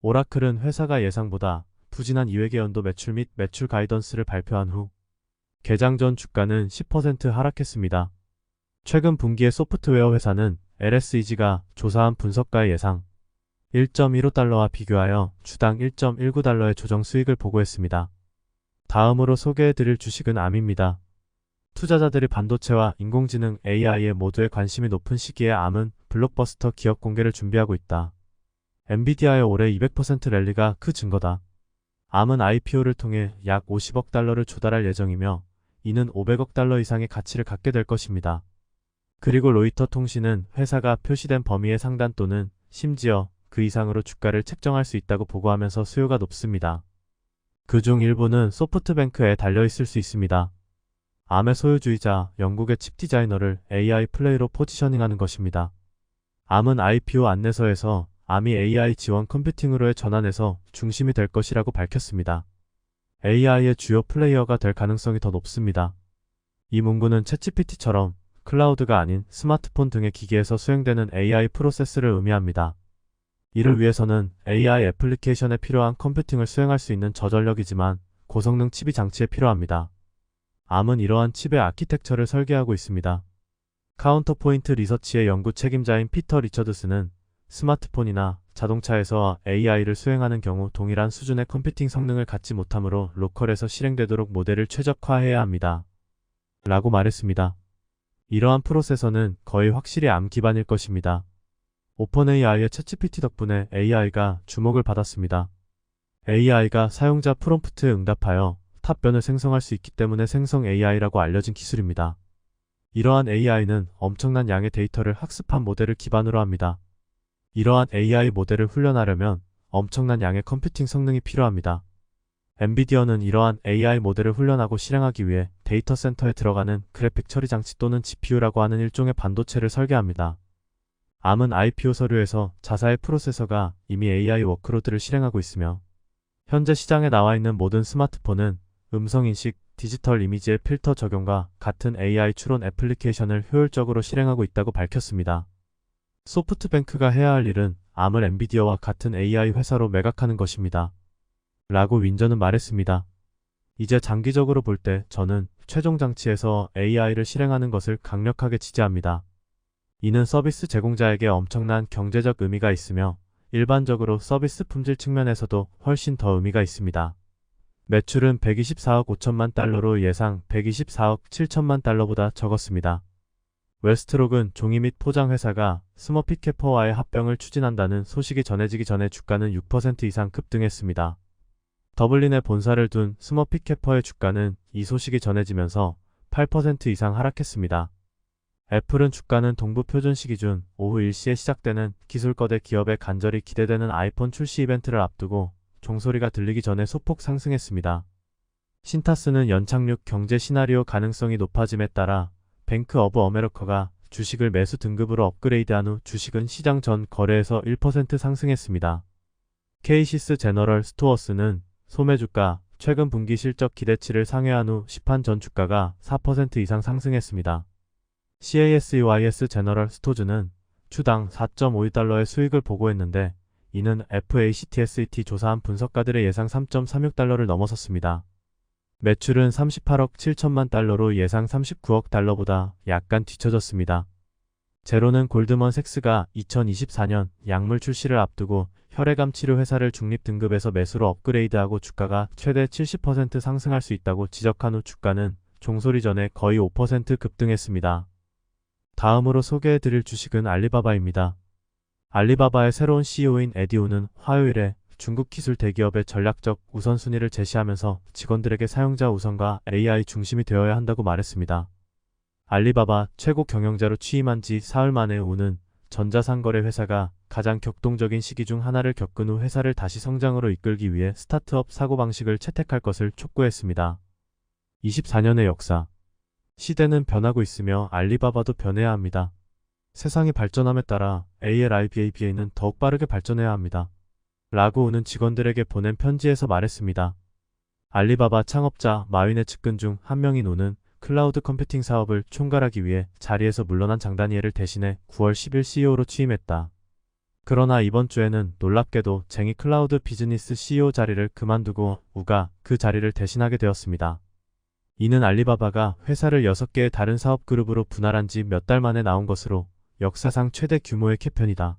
오라클은 회사가 예상보다 부진한 2회계 연도 매출 및 매출 가이던스를 발표한 후 개장 전 주가는 10% 하락했습니다. 최근 분기의 소프트웨어 회사는 LSEG가 조사한 분석가의 예상 1.15달러와 비교하여 주당 1.19달러의 조정 수익을 보고했습니다. 다음으로 소개해드릴 주식은 암입니다. 투자자들이 반도체와 인공지능 AI에 모두에 관심이 높은 시기에 암은 블록버스터 기업 공개를 준비하고 있다. 엔비디아의 올해 200% 랠리가 그 증거다. 암은 IPO를 통해 약 50억 달러를 조달할 예정이며 이는 500억 달러 이상의 가치를 갖게 될 것입니다. 그리고 로이터 통신은 회사가 표시된 범위의 상단 또는 심지어 그 이상으로 주가를 책정할 수 있다고 보고하면서 수요가 높습니다. 그중 일부는 소프트뱅크에 달려있을 수 있습니다. 암의 소유주이자 영국의 칩 디자이너를 AI 플레이로 포지셔닝하는 것입니다. 암은 IPO 안내서에서 암이 AI 지원 컴퓨팅으로의 전환에서 중심이 될 것이라고 밝혔습니다. AI의 주요 플레이어가 될 가능성이 더 높습니다. 이 문구는 챗GPT처럼 클라우드가 아닌 스마트폰 등의 기기에서 수행되는 AI 프로세스를 의미합니다. 이를 위해서는 AI 애플리케이션에 필요한 컴퓨팅을 수행할 수 있는 저전력이지만 고성능 칩이 장치에 필요합니다. 암은 이러한 칩의 아키텍처를 설계하고 있습니다. 카운터포인트 리서치의 연구 책임자인 피터 리처드스는 스마트폰이나 자동차에서 AI를 수행하는 경우 동일한 수준의 컴퓨팅 성능을 갖지 못하므로 로컬에서 실행되도록 모델을 최적화해야 합니다. 라고 말했습니다. 이러한 프로세서는 거의 확실히 암 기반일 것입니다. 오픈AI의 챗GPT 덕분에 AI가 주목을 받았습니다. AI가 사용자 프롬프트에 응답하여 답변을 생성할 수 있기 때문에 생성 AI라고 알려진 기술입니다. 이러한 AI는 엄청난 양의 데이터를 학습한 모델을 기반으로 합니다. 이러한 AI 모델을 훈련하려면 엄청난 양의 컴퓨팅 성능이 필요합니다. 엔비디어는 이러한 AI 모델을 훈련하고 실행하기 위해 데이터 센터에 들어가는 그래픽 처리 장치 또는 GPU라고 하는 일종의 반도체를 설계합니다. 암은 IPO 서류에서 자사의 프로세서가 이미 AI 워크로드를 실행하고 있으며 현재 시장에 나와 있는 모든 스마트폰은 음성인식, 디지털 이미지의 필터 적용과 같은 AI 추론 애플리케이션을 효율적으로 실행하고 있다고 밝혔습니다. 소프트뱅크가 해야 할 일은 암을 엔비디어와 같은 AI 회사로 매각하는 것입니다. 라고 윈저는 말했습니다. 이제 장기적으로 볼 때 저는 최종 장치에서 AI를 실행하는 것을 강력하게 지지합니다. 이는 서비스 제공자에게 엄청난 경제적 의미가 있으며 일반적으로 서비스 품질 측면에서도 훨씬 더 의미가 있습니다. 매출은 124억 5천만 달러로 예상 124억 7천만 달러보다 적었습니다. 웨스트록은 종이 및 포장 회사가 스머핏캐퍼와의 합병을 추진한다는 소식이 전해지기 전에 주가는 6% 이상 급등했습니다. 더블린에 본사를 둔 스머핏캐퍼의 주가는 이 소식이 전해지면서 8% 이상 하락했습니다. 애플은 주가는 동부 표준 시기 준 오후 1시에 시작되는 기술거대 기업의 간절히 기대되는 아이폰 출시 이벤트를 앞두고 종소리가 들리기 전에 소폭 상승했습니다. 신타스는 연착륙 경제 시나리오 가능성이 높아짐에 따라 뱅크 오브 어메리카가 주식을 매수 등급으로 업그레이드한 후 주식은 시장 전 거래에서 1% 상승했습니다. 케이시스 제너럴 스토어스는 소매주가 최근 분기 실적 기대치를 상회한 후 시판 전 주가가 4% 이상 상승했습니다. CASYS 제너럴 스토즈는 주당 4.52달러의 수익을 보고했는데 이는 FACTSET 조사한 분석가들의 예상 3.36달러를 넘어섰습니다. 매출은 38억 7천만 달러로 예상 39억 달러보다 약간 뒤처졌습니다. 제로는 골드먼색스가 2024년 약물 출시를 앞두고 혈액암 치료 회사를 중립 등급에서 매수로 업그레이드하고 주가가 최대 70% 상승할 수 있다고 지적한 후 주가는 종소리 전에 거의 5% 급등했습니다. 다음으로 소개해드릴 주식은 알리바바입니다. 알리바바의 새로운 CEO인 에디오는 화요일에 중국 기술 대기업의 전략적 우선순위를 제시하면서 직원들에게 사용자 우선과 AI 중심이 되어야 한다고 말했습니다. 알리바바 최고 경영자로 취임한 지 사흘 만에 우는 전자상거래 회사가 가장 격동적인 시기 중 하나를 겪은 후 회사를 다시 성장으로 이끌기 위해 스타트업 사고방식을 채택할 것을 촉구했습니다. 24년의 역사. 시대는 변하고 있으며 알리바바도 변해야 합니다. 세상이 발전함에 따라 ALIBABA는 더욱 빠르게 발전해야 합니다. 라고 우는 직원들에게 보낸 편지에서 말했습니다. 알리바바 창업자 마윈의 측근 중 한 명인 우는 클라우드 컴퓨팅 사업을 총괄하기 위해 자리에서 물러난 장 다니엘을 대신해 9월 10일 CEO로 취임했다. 그러나 이번 주에는 놀랍게도 쟁이 클라우드 비즈니스 CEO 자리를 그만두고 우가 그 자리를 대신하게 되었습니다. 이는 알리바바가 회사를 6개의 다른 사업 그룹으로 분할한 지 몇 달 만에 나온 것으로 역사상 최대 규모의 캐편이다.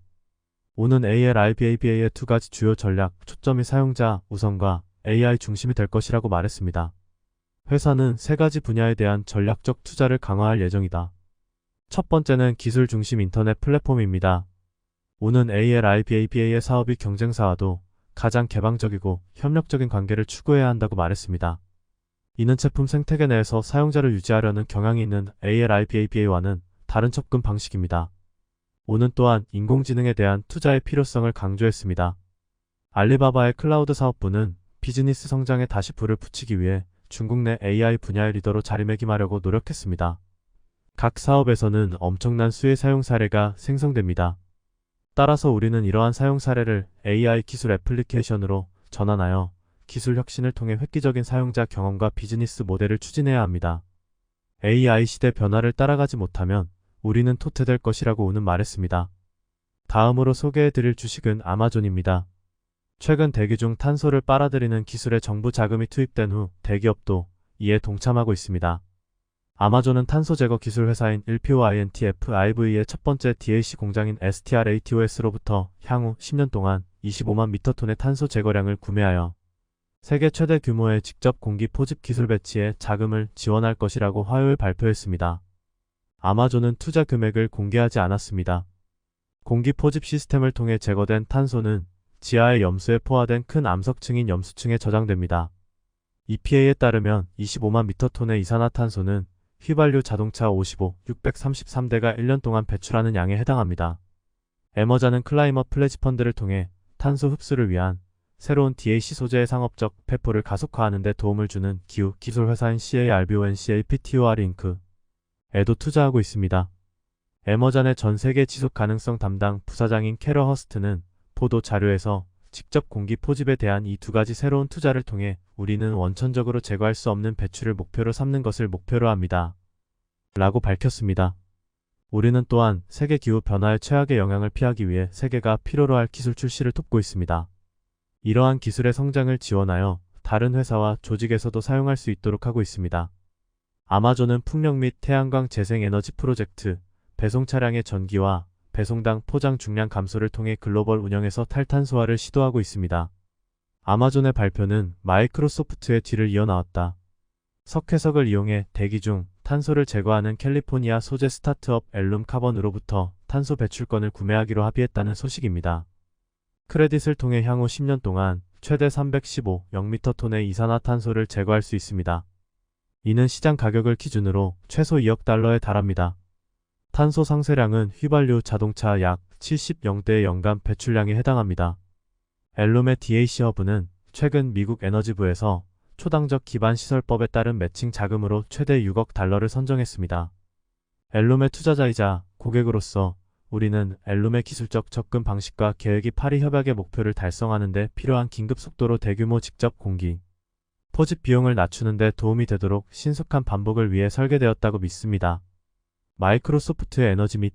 우는 ALIBABA의 두 가지 주요 전략, 초점이 사용자 우선과 AI 중심이 될 것이라고 말했습니다. 회사는 세 가지 분야에 대한 전략적 투자를 강화할 예정이다. 첫 번째는 기술 중심 인터넷 플랫폼입니다. 우는 ALIBABA의 사업이 경쟁사와도 가장 개방적이고 협력적인 관계를 추구해야 한다고 말했습니다. 이는 제품 생태계 내에서 사용자를 유지하려는 경향이 있는 ALIBABA와는 다른 접근 방식입니다. 오는 또한 인공지능에 대한 투자의 필요성을 강조했습니다. 알리바바의 클라우드 사업부는 비즈니스 성장에 다시 불을 붙이기 위해 중국 내 AI 분야의 리더로 자리매김하려고 노력했습니다. 각 사업에서는 엄청난 수의 사용 사례가 생성됩니다. 따라서 우리는 이러한 사용 사례를 AI 기술 애플리케이션으로 전환하여 기술 혁신을 통해 획기적인 사용자 경험과 비즈니스 모델을 추진해야 합니다. AI 시대 변화를 따라가지 못하면 우리는 도태될 것이라고 우는 말했습니다. 다음으로 소개해드릴 주식은 아마존입니다. 최근 대기 중 탄소를 빨아들이는 기술에 정부 자금이 투입된 후 대기업도 이에 동참하고 있습니다. 아마존은 탄소 제거 기술 회사인 1POINTFIV의 첫 번째 DAC 공장인 STRATOS로부터 향후 10년 동안 25만 미터톤의 탄소 제거량을 구매하여 세계 최대 규모의 직접 공기 포집 기술 배치에 자금을 지원할 것이라고 화요일 발표했습니다. 아마존은 투자 금액을 공개하지 않았습니다. 공기 포집 시스템을 통해 제거된 탄소는 지하의 염수에 포화된 큰 암석층인 염수층에 저장됩니다. EPA에 따르면 25만 미터톤의 이산화탄소는 휘발유 자동차 633대가 1년 동안 배출하는 양에 해당합니다. 에머자는 클라이머 플래지 펀드를 통해 탄소 흡수를 위한 새로운 DAC 소재의 상업적 배포를 가속화하는 데 도움을 주는 기후 기술 회사인 CARBONCAPTOR 인크에도 투자하고 있습니다. 에머잔의 전 세계 지속 가능성 담당 부사장인 캐러 허스트는 보도 자료에서 직접 공기 포집에 대한 이 두 가지 새로운 투자를 통해 우리는 원천적으로 제거할 수 없는 배출을 목표로 삼는 것을 목표로 합니다. 라고 밝혔습니다. 우리는 또한 세계 기후 변화의 최악의 영향을 피하기 위해 세계가 필요로 할 기술 출시를 돕고 있습니다. 이러한 기술의 성장을 지원하여 다른 회사와 조직에서도 사용할 수 있도록 하고 있습니다. 아마존은 풍력 및 태양광 재생에너지 프로젝트, 배송 차량의 전기화, 배송당 포장 중량 감소를 통해 글로벌 운영에서 탈탄소화를 시도하고 있습니다. 아마존의 발표는 마이크로소프트의 뒤를 이어나왔다. 석회석을 이용해 대기 중 탄소를 제거하는 캘리포니아 소재 스타트업 앨룸 카본으로부터 탄소 배출권을 구매하기로 합의했다는 소식입니다. 크레딧을 통해 향후 10년 동안 최대 315영미터톤의 이산화탄소를 제거할 수 있습니다. 이는 시장 가격을 기준으로 최소 2억 달러에 달합니다. 탄소 상쇄량은 휘발유 자동차 약 70영대의 연간 배출량에 해당합니다. 앨룸의 DAC 허브는 최근 미국 에너지부에서 초당적 기반 시설법에 따른 매칭 자금으로 최대 6억 달러를 선정했습니다. 앨룸의 투자자이자 고객으로서 우리는 앨룸의 기술적 접근 방식과 계획이 파리 협약의 목표를 달성하는 데 필요한 긴급 속도로 대규모 직접 공기 포집 비용을 낮추는 데 도움이 되도록 신속한 반복을 위해 설계되었다고 믿습니다. 마이크로소프트의 에너지 및